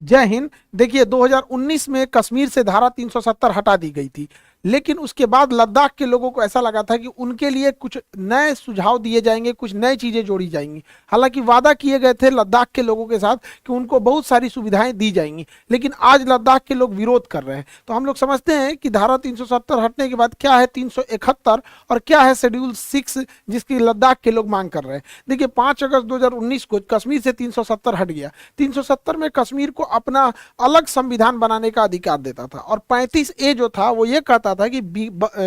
जय हिंद। देखिए 2019 में कश्मीर से धारा 370 हटा दी गई थी, लेकिन उसके बाद लद्दाख के लोगों को ऐसा लगा था कि उनके लिए कुछ नए सुझाव दिए जाएंगे, कुछ नई चीजें जोड़ी जाएंगी। हालांकि वादा किए गए थे लद्दाख के लोगों के साथ कि उनको बहुत सारी सुविधाएं दी जाएंगी, लेकिन आज लद्दाख के लोग विरोध कर रहे हैं। तो हम लोग समझते हैं कि धारा 370 हटने के बाद क्या है 371 और क्या है शेड्यूल 6 जिसकी लद्दाख के लोग मांग कर रहे हैं। देखिए 5 अगस्त 2019 को कश्मीर से 370 हट गया। 370 में कश्मीर को अपना अलग संविधान बनाने का अधिकार देता था, और 35A जो था वो ये कहता था कि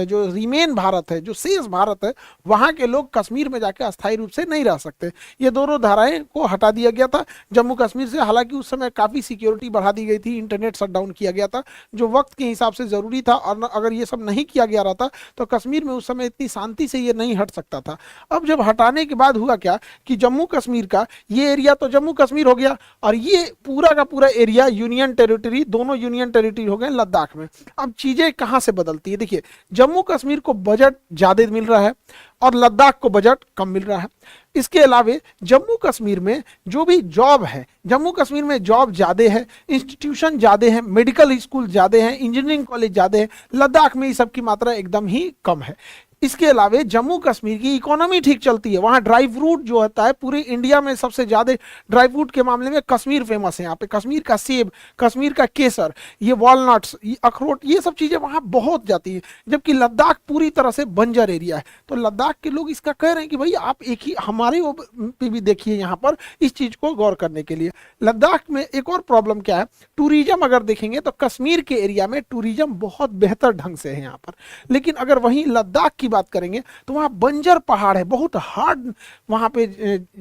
जो रिमेन भारत है, जो शेष भारत है, वहां के लोग कश्मीर में जाके अस्थायी रूप से नहीं रह सकते। ये दोनों धाराएं को हटा दिया गया था जम्मू कश्मीर से। हालांकि उस समय काफी सिक्योरिटी बढ़ा दी गई थी, इंटरनेट शटडाउन किया गया था जो वक्त के हिसाब से जरूरी था, और अगर ये सब नहीं किया गया रहता तो कश्मीर में उस समय इतनी शांति से ये नहीं हट सकता था। अब जब हटाने के बाद हुआ क्या कि जम्मू कश्मीर का ये एरिया तो जम्मू कश्मीर हो गया, और ये पूरा का पूरा एरिया यूनियन टेरिटरी, दोनों यूनियन टेरिटरी हो गए लद्दाख में। अब चीजें कहां से बदलती है, देखिए जम्मू कश्मीर को बजट ज्यादा मिल रहा है और लद्दाख को बजट कम मिल रहा है। इसके अलावा जम्मू कश्मीर में जो भी जॉब है, जम्मू कश्मीर में जॉब ज्यादा है, इंस्टीट्यूशन ज्यादा है, मेडिकल स्कूल ज्यादा है, इंजीनियरिंग कॉलेज ज्यादा है। लद्दाख में ये सब की मात्रा एकदम ही कम है। इसके अलावा जम्मू कश्मीर की इकोनॉमी ठीक चलती है। वहाँ ड्राई फ्रूट जो होता है, पूरे इंडिया में सबसे ज़्यादा ड्राई फ्रूट के मामले में कश्मीर फेमस है। यहाँ पे कश्मीर का सेब, कश्मीर का केसर, ये वॉलनट्स, ये अखरोट, ये सब चीज़ें वहाँ बहुत जाती है। जबकि लद्दाख पूरी तरह से बंजर एरिया है। तो लद्दाख के लोग इसका कह रहे हैं कि भाई आप एक ही हमारे पे भी देखिए यहाँ पर इस चीज़ को गौर करने के लिए। लद्दाख में एक और प्रॉब्लम क्या है, टूरिज्म अगर देखेंगे तो कश्मीर के एरिया में टूरिज्म बहुत बेहतर ढंग से है यहाँ पर। लेकिन अगर वहीं लद्दाख की बात करेंगे तो वहाँ बंजर पहाड़ है, बहुत हार्ड वहाँ पे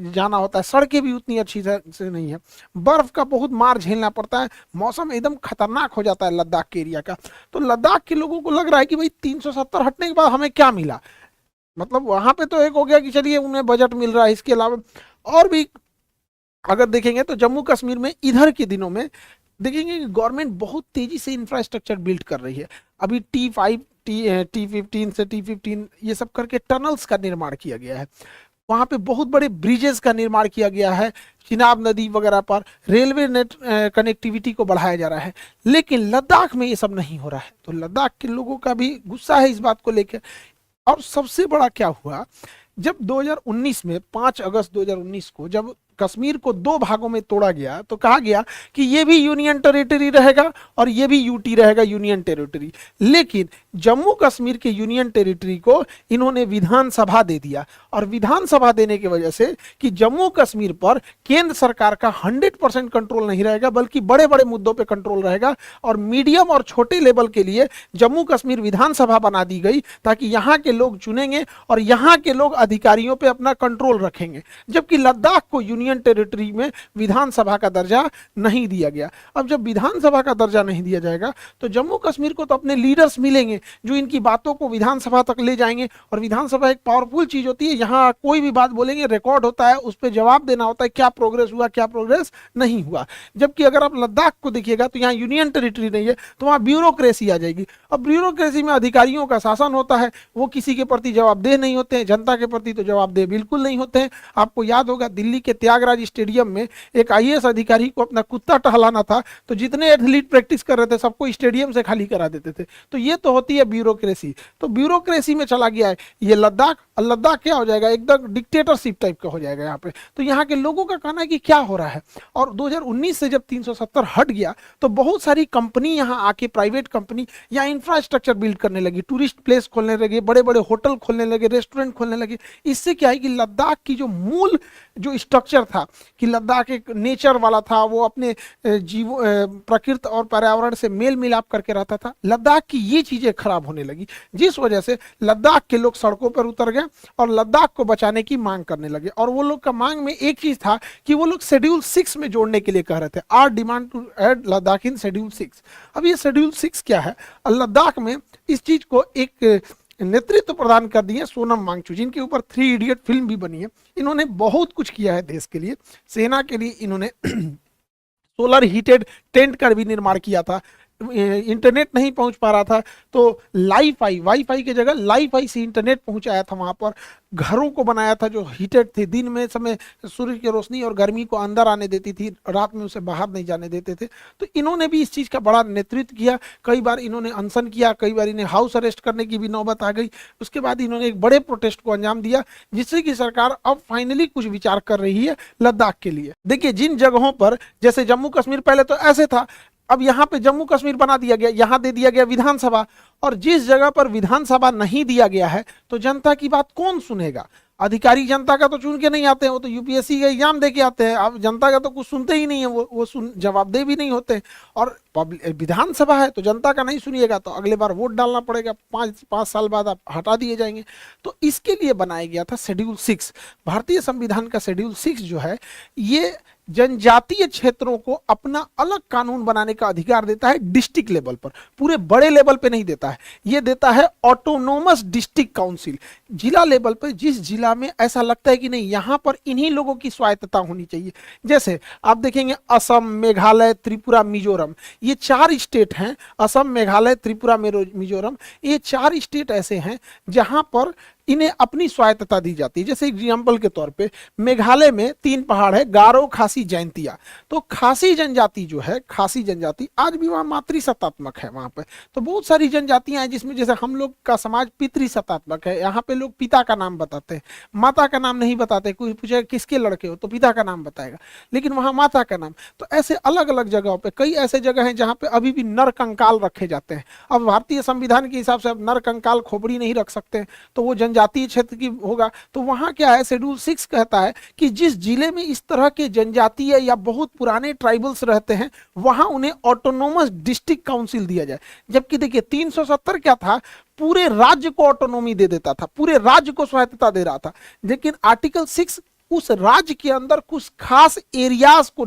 जाना होता है, सड़कें भी उतनी अच्छी से नहीं है, बर्फ का बहुत मार झेलना पड़ता है, मौसम एकदम खतरनाक हो जाता है लद्दाख के एरिया का। तो लद्दाख के लोगों को लग रहा है कि भाई 370 हटने के बाद हमें क्या मिला। मतलब वहां पे तो एक हो गया कि चलिए उन्हें बजट मिल रहा है, इसके अलावा और भी अगर देखेंगे तो जम्मू कश्मीर में इधर के दिनों में देखेंगे कि गवर्नमेंट बहुत तेजी से इंफ्रास्ट्रक्चर बिल्ड कर रही है। अभी T5 T15 से T15 ये सब करके टनल्स का निर्माण किया गया है। वहां पे बहुत बड़े ब्रिजेस का निर्माण किया गया है, चिनाब नदी वगैरह पर रेलवे नेट कनेक्टिविटी को बढ़ाया जा रहा है। लेकिन लद्दाख में ये सब नहीं हो रहा है। तो लद्दाख के लोगों का भी गुस्सा है इस बात को लेकर। और सबसे बड़ा क्या हुआ, जब 2019 में 5 अगस्त 2019 को जब कश्मीर को दो भागों में तोड़ा गया तो कहा गया कि ये भी यूनियन टेरिटरी रहेगा और ये भी यूटी रहेगा, यूनियन टेरिटरी। लेकिन जम्मू कश्मीर के यूनियन टेरिटरी को इन्होंने विधानसभा दे दिया, और विधानसभा देने की वजह से कि जम्मू कश्मीर पर केंद्र सरकार का 100% कंट्रोल नहीं रहेगा, बल्कि बड़े बड़े मुद्दों पर कंट्रोल रहेगा। और मीडियम और छोटे लेवल के लिए जम्मू कश्मीर विधानसभा बना दी गई ताकि यहाँ के लोग चुनेंगे और यहाँ के लोग अधिकारियों पर अपना कंट्रोल रखेंगे। जबकि लद्दाख को यूनियन टेरिटरी में विधानसभा का दर्जा नहीं दिया गया। अब जब विधानसभा का दर्जा नहीं दिया जाएगा तो जम्मू कश्मीर को तो अपने लीडर्स मिलेंगे जो इनकी बातों को विधानसभा तक ले जाएंगे। और विधानसभा एक पावरफुल चीज होती है, यहाँ कोई भी बात बोलेंगे रिकॉर्ड होता है, उस पर जवाब देना होता है, क्या प्रोग्रेस हुआ क्या प्रोग्रेस नहीं हुआ। जबकि अगर आप लद्दाख को देखिएगा तो यहाँ यूनियन टेरिटरी नहीं है, तो वहाँ ब्यूरोक्रेसी आ जाएगी। अब ब्यूरोक्रेसी में अधिकारियों का शासन होता है, वो किसी के प्रति जवाबदेह नहीं होते हैं, जनता के प्रति तो जवाबदेह बिल्कुल नहीं होते हैं। आपको याद होगा दिल्ली के त्यागराज स्टेडियम में एक IAS अधिकारी को अपना कुत्ता टहलाना था, तो जितने एथलीट प्रैक्टिस कर रहे थे सबको स्टेडियम से खाली करा देते थे। तो ये तो होती है ब्यूरोक्रेसी। तो ब्यूरोक्रेसी में चला गया है ये लद्दाख। और लद्दाख क्या हो जाएगा, एकदम डिक्टेटरशिप टाइप का हो जाएगा यहाँ पे। तो यहाँ के लोगों का कहना है कि क्या हो रहा है। और 2019 से जब 370 हट गया तो बहुत सारी कंपनी यहाँ आके, प्राइवेट कंपनी यहाँ इंफ्रास्ट्रक्चर बिल्ड करने लगी, टूरिस्ट प्लेस खोलने लगे, बड़े बड़े होटल खोलने लगे, रेस्टोरेंट खोलने लगे। इससे क्या है कि लद्दाख की जो मूल जो स्ट्रक्चर था कि लद्दाख एक नेचर वाला था, वो अपने जीव प्रकृति और पर्यावरण से मेल मिलाप करके रहता था, लद्दाख की ये चीजें खराब होने लगी, जिस वजह से लद्दाख के लोग सड़कों पर उतर गए और लद्दाख को बचाने की मांग करने लगे। और वो लोग का मांग में एक चीज था कि वो लोग शेड्यूल 6 में जोड़ने के लिए कह रहे थे, are demand to add Ladakh in schedule 6। अब ये शेड्यूल 6 क्या है, लद्दाख में इस चीज को एक नेतृत्व प्रदान कर दिए सोनम वांगचुक, जिनके ऊपर 3 इडियट फिल्म भी बनी है। इन्होंने बहुत कुछ किया है देश के लिए, सेना के लिए इन्होंने सोलर हीटेड टेंट का भी निर्माण किया था, इंटरनेट नहीं पहुंच पा रहा था, तो वाईफाई की जगह लाईफाई से इंटरनेट पहुंचाया था वहां पर। घरों को बनाया था जो हीटेड थे, दिन में समय सूर्य की रोशनी और गर्मी को अंदर आने देती थी, रात में उसे बाहर नहीं जाने देते थे। तो इन्होंने भी इस चीज का बड़ा नेतृत्व किया। कई बार इन्होंने अनशन किया, कई बार इन्हें हाउस अरेस्ट करने की भी नौबत आ गई। उसके बाद इन्होंने एक बड़े प्रोटेस्ट को अंजाम दिया, जिससे कि सरकार अब फाइनली कुछ विचार कर रही है लद्दाख के लिए। देखिए, जिन जगहों पर, जैसे जम्मू कश्मीर पहले तो ऐसे था, अब यहाँ पे जम्मू कश्मीर बना दिया गया, यहाँ दे दिया गया विधानसभा। और जिस जगह पर विधानसभा नहीं दिया गया है, तो जनता की बात कौन सुनेगा? अधिकारी जनता का तो चुन के नहीं आते हैं, वो तो यूपीएससी का एग्जाम दे के आते हैं। अब जनता का तो कुछ सुनते ही नहीं है, वो जवाबदेह भी नहीं होते। और विधानसभा है तो जनता का नहीं सुनिएगा तो अगले बार वोट डालना पड़ेगा, 5 साल बाद आप हटा दिए जाएंगे। तो इसके लिए बनाया गया था शेड्यूल 6। भारतीय संविधान का शेड्यूल 6 जो है, ये जनजातीय क्षेत्रों को अपना अलग कानून बनाने का अधिकार देता है डिस्ट्रिक्ट लेवल पर, पूरे बड़े लेवल पे नहीं देता है। ये देता है ऑटोनोमस डिस्ट्रिक्ट काउंसिल, जिला लेवल पे। जिस जिला में ऐसा लगता है कि नहीं, यहां पर इन्हीं लोगों की स्वायत्तता होनी चाहिए, जैसे आप देखेंगे असम, मेघालय, त्रिपुरा, मिजोरम, ये 4 स्टेट हैं। असम, मेघालय, त्रिपुरा, मिजोरम, ये 4 स्टेट ऐसे हैं जहां पर इन्हें अपनी स्वायत्तता दी जाती है। जैसे एग्जाम्पल के तौर पे मेघालय में 3 पहाड़ है, गारो, खासी, जैंतिया। तो खासी जनजाति जो है, खासी जनजाति आज भी वहां मातृसत्तात्मक है। वहां पे तो बहुत सारी जनजातियां हैं, जिसमें जैसे हम लोग का समाज पितृसत्तात्मक है। यहाँ पे लोग पिता का नाम बताते हैं, माता का नाम नहीं बताते। कोई पूछेगा किसके लड़के हो, तो पिता का नाम बताएगा, लेकिन वहां माता का नाम। तो ऐसे अलग अलग जगहों पे कई ऐसे जगह हैं जहां पे अभी भी नर कंकाल रखे जाते हैं। अब भारतीय संविधान के हिसाब से अब नर कंकाल खोपड़ी नहीं रख सकते, तो वो जनजातीय क्षेत्र की होगा। तो वहां क्या है, शेड्यूल 6 कहता है कि जिस जिले में इस तरह के जनजातीय या बहुत पुराने ट्राइबल्स रहते हैं, वहां उन्हें ऑटोनोमस डिस्ट्रिक्ट काउंसिल दिया जाए। जबकि देखिए 370 क्या था, पूरे राज्य को ऑटोनोमी दे देता था, पूरे राज्य को स्वायत्तता दे रहा था। लेकिन आर्टिकल 6 उस राज्य के अंदर कुछ खास एरियाज को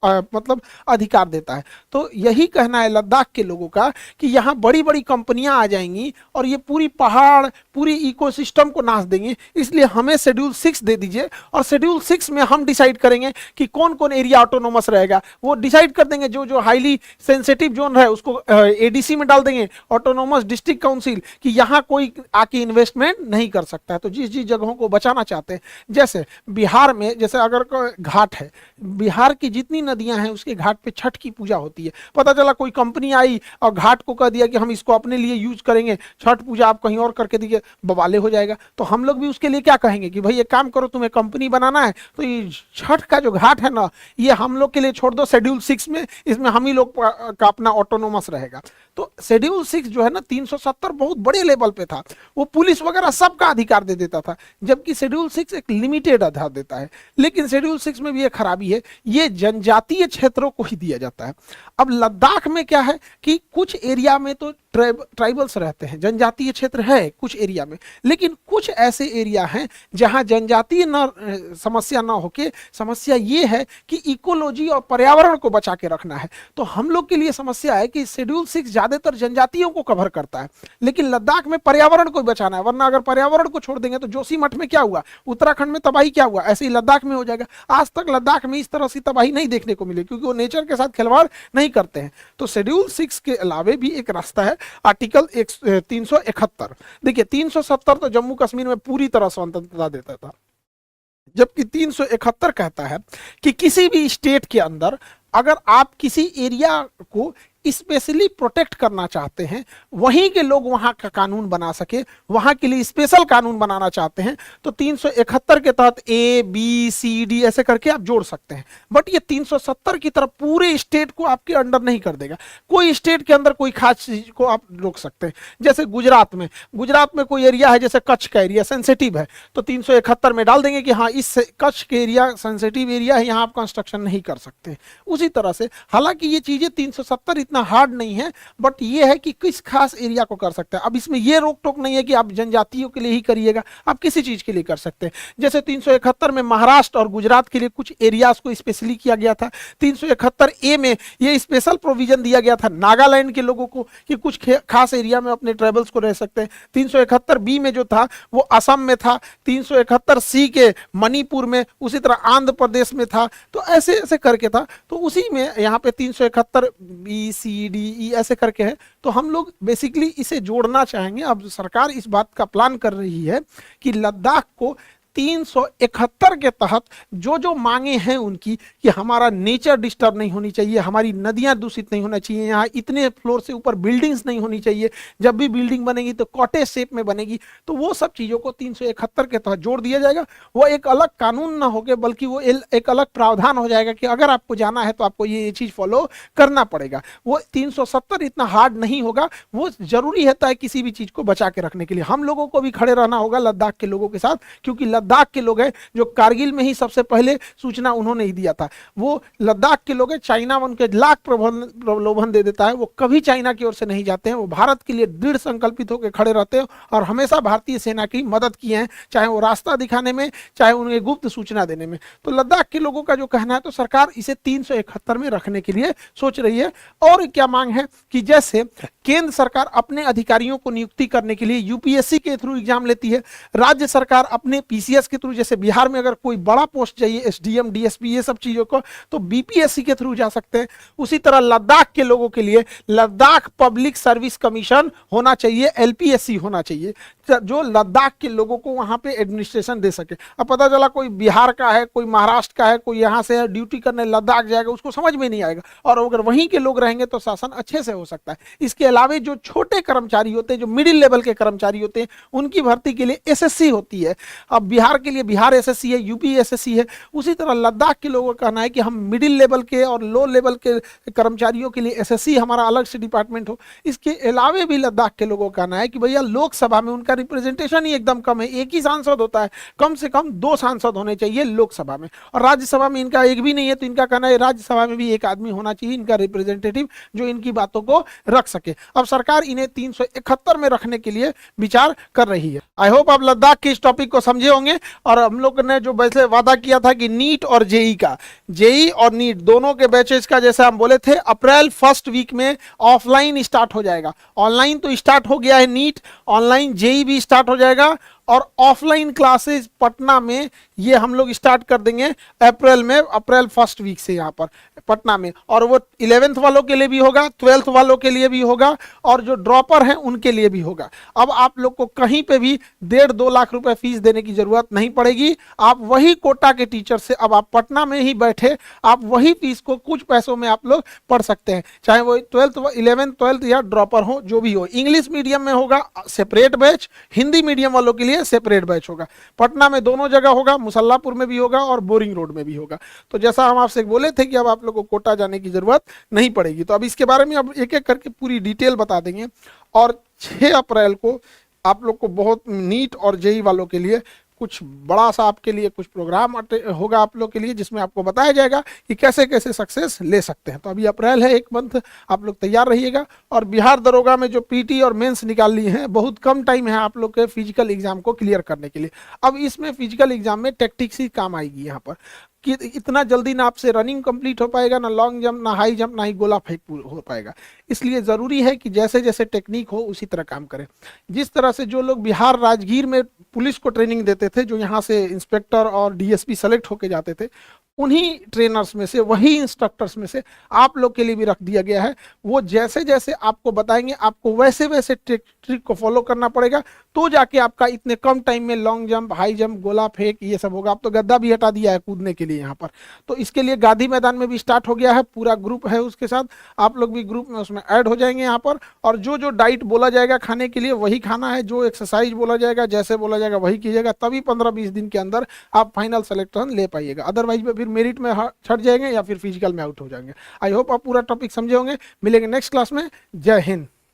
मतलब अधिकार देता है। तो यही कहना है लद्दाख के लोगों का कि यहाँ बड़ी बड़ी कंपनियां आ जाएंगी और ये पूरी पहाड़, पूरी इकोसिस्टम को नाश देंगी। इसलिए हमें शेड्यूल 6 दे दीजिए, और शेड्यूल 6 में हम डिसाइड करेंगे कि कौन कौन एरिया ऑटोनोमस रहेगा। वो डिसाइड कर देंगे, जो जो हाईली सेंसिटिव जोन है उसको एडीसी में डाल देंगे, ऑटोनोमस डिस्ट्रिक्ट काउंसिल, कि यहाँ कोई आके इन्वेस्टमेंट नहीं कर सकता है। तो जिस जिस जगहों को बचाना चाहते हैं, जैसे बिहार में, जैसे अगर घाट है, बिहार की जितनी नदियां हैं उसके घाट पे छठ की पूजा होती है। पता चला कोई कंपनी आई और घाट को कह दिया कि हम इसको अपने लिए यूज करेंगे, छठ पूजा आप कहीं और करके दीजिए, बवाले हो जाएगा। तो हम लोग भी उसके लिए क्या कहेंगे कि भाई एक काम करो, तुम्हें कंपनी बनाना है तो ये छठ का जो घाट है ना, ये हम लोग के लिए छोड़ दो शेड्यूल 6 में, इसमें हम ही लोग का अपना ऑटोनोमस रहेगा। तो शेड्यूल 6 जो है ना, 370 बहुत बड़े लेवल पे था, वो पुलिस वगैरह सबका अधिकार दे देता था, जबकि शेड्यूल 6 एक लिमिटेड आधार देता है। लेकिन शेड्यूल 6 में भी एक खराबी है, ये जनजातीय क्षेत्रों को ही दिया जाता है। अब लद्दाख में क्या है कि कुछ एरिया में तो ट्राइबल्स रहते हैं, जनजातीय क्षेत्र है कुछ एरिया में, लेकिन कुछ ऐसे एरिया हैं जहां जनजातीय समस्या ना होके समस्या ये है कि इकोलॉजी और पर्यावरण को बचा के रखना है। तो हम लोग के लिए समस्या है कि शेड्यूल 6 ज्यादातर जनजातियों को कवर करता है, लेकिन लद्दाख में पर्यावरण को बचाना है। वरना अगर पर्यावरण को छोड़ देंगे तो जोशीमठ में क्या हुआ, उत्तराखंड में तबाही क्या हुआ, ऐसे ही लद्दाख में हो जाएगा। आज तक लद्दाख में इस तरह से तबाही नहीं देखने को मिली, क्योंकि वो नेचर के साथ खिलवाड़ नहीं करते हैं। तो शेड्यूल 6 के अलावे भी एक रास्ता है, आर्टिकल 371। देखिए 370 तो जम्मू कश्मीर में पूरी तरह स्वतंत्रता देता था, जबकि 371 कहता है कि किसी भी स्टेट के अंदर अगर आप किसी एरिया को स्पेशली प्रोटेक्ट करना चाहते हैं, वहीं के लोग वहां का कानून बना सके, वहां के लिए स्पेशल कानून बनाना चाहते हैं, तो 371 के तहत ए बी सी डी ऐसे करके आप जोड़ सकते हैं। बट ये 370 की तरफ पूरे स्टेट को आपके अंडर नहीं कर देगा। कोई स्टेट के अंदर कोई खास चीज को आप रोक सकते हैं। जैसे गुजरात में कोई एरिया है, जैसे कच्छ का एरिया सेंसिटिव है, तो 371 में डाल देंगे कि हाँ इस कच्छ के एरिया सेंसिटिव एरिया है, यहाँ आप कंस्ट्रक्शन नहीं कर सकते। उसी तरह से हालांकि ये चीजें 370 इतना हार्ड नहीं है, बट ये है कि किस खास एरिया को कर सकते हैं। अब इसमें ये रोक टोक नहीं है कि आप जनजातियों के लिए ही करिएगा, आप किसी चीज के लिए कर सकते हैं। जैसे 371 में महाराष्ट्र और गुजरात के लिए कुछ एरियाज को स्पेशली किया गया था। 371 ए में ये स्पेशल प्रोविजन दिया गया था नागालैंड के लोगों को कि कुछ खास एरिया में अपने ट्राइबल्स को रह सकते हैं। 371 बी में जो था वो असम में था, 371 सी के मणिपुर में, उसी तरह आंध्र प्रदेश में था। तो ऐसे ऐसे करके था। तो उसी में यहाँ पे 371 बी ABCD ऐसे करके है, तो हम लोग बेसिकली इसे जोड़ना चाहेंगे। अब सरकार इस बात का प्लान कर रही है कि लद्दाख को 371 के तहत जो जो मांगे हैं उनकी, कि हमारा नेचर डिस्टर्ब नहीं होनी चाहिए, हमारी नदियां दूषित नहीं होना चाहिए, यहाँ इतने फ्लोर से ऊपर बिल्डिंग्स नहीं होनी चाहिए, जब भी बिल्डिंग बनेगी तो कॉटेज शेप में बनेगी, तो वो सब चीजों को 371 के तहत जोड़ दिया जाएगा। वो एक अलग कानून ना होके बल्कि वो एक अलग प्रावधान हो जाएगा कि अगर आपको जाना है तो आपको ये चीज फॉलो करना पड़ेगा। वो 370 इतना हार्ड नहीं होगा, वो जरूरी है किसी भी चीज को बचा के रखने के लिए। हम लोगों को भी खड़े रहना होगा लद्दाख के लोगों के साथ, क्योंकि लद्दाख के लोग हैं जो कारगिल में ही सबसे पहले सूचना उन्होंने ही दिया था। वो लद्दाख के लोग हैं, चाइना उनके लाख प्रलोभन दे देता है, वो कभी चाइना की ओर से नहीं जाते हैं, वो भारत के लिए दृढ़ संकल्पित होकर खड़े रहते हैं और हमेशा भारतीय सेना की मदद किए हैं, चाहे वो रास्ता दिखाने में, चाहे उन्हें गुप्त सूचना देने में। तो लद्दाख के लोगों का जो कहना है, तो सरकार इसे 371 में रखने के लिए सोच रही है। और क्या मांग है कि जैसे केंद्र सरकार अपने अधिकारियों को नियुक्ति करने के लिए यूपीएससी के थ्रू एग्जाम लेती है, राज्य सरकार अपने पीसीएस के थ्रू, जैसे बिहार में अगर कोई बड़ा पोस्ट चाहिए एसडीएम डीएसपी ये सब चीजों को, तो बीपीएससी के थ्रू जा सकते हैं। उसी तरह लद्दाख के लोगों के लिए लद्दाख पब्लिक सर्विस कमीशन होना चाहिए, एलपीएससी होना चाहिए, जो लद्दाख के लोगों को वहां पे एडमिनिस्ट्रेशन दे सके। अब पता चला कोई बिहार का है, कोई महाराष्ट्र का है, कोई यहाँ से ड्यूटी करने लद्दाख जाएगा, उसको समझ में नहीं आएगा, और अगर वहीं के लोग रहेंगे तो शासन अच्छे से हो सकता है। इसके अलावा जो छोटे कर्मचारी होते हैं, जो मिडिल लेवल के कर्मचारी होते हैं, उनकी भर्ती के लिए एसएससी होती है। अब बिहार के लिए बिहार एसएससी है, यूपी एसएससी है। उसी तरह लद्दाख के लोगों का कहना है कि हम मिडिल लेवल के और लो लेवल के कर्मचारियों के लिए एसएससी हमारा अलग से डिपार्टमेंट हो। इसके अलावा भी लद्दाख के लोगों का कहना है कि भैया लोकसभा में उनका रिप्रेजेंटेशन ही एकदम कम है, एक ही सांसद होता है, कम से कम 2 सांसद होने चाहिए लोकसभा में, और राज्यसभा में इनका एक भी नहीं है। तो इनका कहना है राज्यसभा में भी एक आदमी होना चाहिए इनका रिप्रेजेंटेटिव, जो इनकी बातों को रख सके। अब सरकार इन्हें 371 में रखने के लिए विचार कर रही है। आई होप आप लद्दाख के इस टॉपिक को समझे होंगे। और हम लोग ने जो वैसे वादा किया था कि नीट और जेई का, जेई और नीट दोनों के बैचेस का, जैसे हम बोले थे अप्रैल फर्स्ट वीक में ऑफलाइन स्टार्ट हो जाएगा। ऑनलाइन तो स्टार्ट हो गया है नीट, ऑनलाइन जेई भी स्टार्ट हो जाएगा, और ऑफलाइन क्लासेस पटना में ये हम लोग स्टार्ट कर देंगे अप्रैल में, अप्रैल फर्स्ट वीक से यहाँ पर पटना में। और वो 11th वालों के लिए भी होगा, 12th वालों के लिए भी होगा, और जो ड्रॉपर हैं उनके लिए भी होगा। अब आप लोग को कहीं पे भी 1.5-2 लाख रुपए फीस देने की जरूरत नहीं पड़ेगी। आप वही कोटा के टीचर से, अब आप पटना में ही बैठे, आप वही फीस को कुछ पैसों में आप लोग पढ़ सकते हैं, चाहे वो 12th 11th 12th या ड्रॉपर हो, जो भी हो। इंग्लिश मीडियम में होगा सेपरेट बैच, हिंदी मीडियम वालों के लिए सेपरेट बैच होगा। पटना में दोनों जगह होगा, मुसल्लापुर में भी होगा और बोरिंग रोड में भी होगा। तो जैसा हम आपसे बोले थे कि अब आप लोगों को कोटा जाने की जरूरत नहीं पड़ेगी। तो अब इसके बारे में अब एक एक करके पूरी डिटेल बता देंगे। और 6 अप्रैल को आप लोग को बहुत नीट और जेई वालों के लिए कुछ बड़ा सा आपके लिए कुछ प्रोग्राम होगा आप लोग के लिए, जिसमें आपको बताया जाएगा कि कैसे कैसे सक्सेस ले सकते हैं। तो अभी अप्रैल है, 1 मंथ आप लोग तैयार रहिएगा। और बिहार दरोगा में जो पीटी और मेंस निकाल लिए हैं, बहुत कम टाइम है आप लोग के फिजिकल एग्जाम को क्लियर करने के लिए। अब इसमें फिजिकल एग्जाम में टैक्टिक्स ही काम आएगी यहाँ पर, कि इतना जल्दी ना आपसे रनिंग कंप्लीट हो पाएगा, ना लॉन्ग जंप, ना हाई जंप, ना ही गोला फेंक हो पाएगा। इसलिए ज़रूरी है कि जैसे जैसे टेक्निक हो उसी तरह काम करें। जिस तरह से जो लोग बिहार राजगीर में पुलिस को ट्रेनिंग देते थे, जो यहाँ से इंस्पेक्टर और डीएसपी सेलेक्ट होके जाते थे, उन्हीं ट्रेनर्स में से, वही इंस्ट्रक्टर्स में से आप लोग के लिए भी रख दिया गया है। वो जैसे जैसे आपको बताएंगे, आपको वैसे वैसे ट्रिक को फॉलो करना पड़ेगा, तो जाके आपका इतने कम टाइम में लॉन्ग जंप, हाई जंप, गोला फेंक ये सब होगा। अब तो गद्दा भी हटा दिया है कूदने के लिए यहाँ पर। तो इसके लिए गांधी मैदान में भी स्टार्ट हो गया है, पूरा ग्रुप है उसके साथ, आप लोग भी ग्रुप में उसमें ऐड हो जाएंगे यहाँ पर। और जो जो डाइट बोला जाएगा खाने के लिए वही खाना है, जो एक्सरसाइज बोला जाएगा, जैसे बोला जाएगा वही कीजिएगा, तभी 15-20 दिन के अंदर आप फाइनल सिलेक्शन ले पाइएगा। अदरवाइज में फिर मेरिट में छट जाएंगे या फिर फिजिकल में आउट हो जाएंगे। आई होप आप पूरा टॉपिक समझे होंगे। मिलेंगे नेक्स्ट क्लास में। जय हिंद।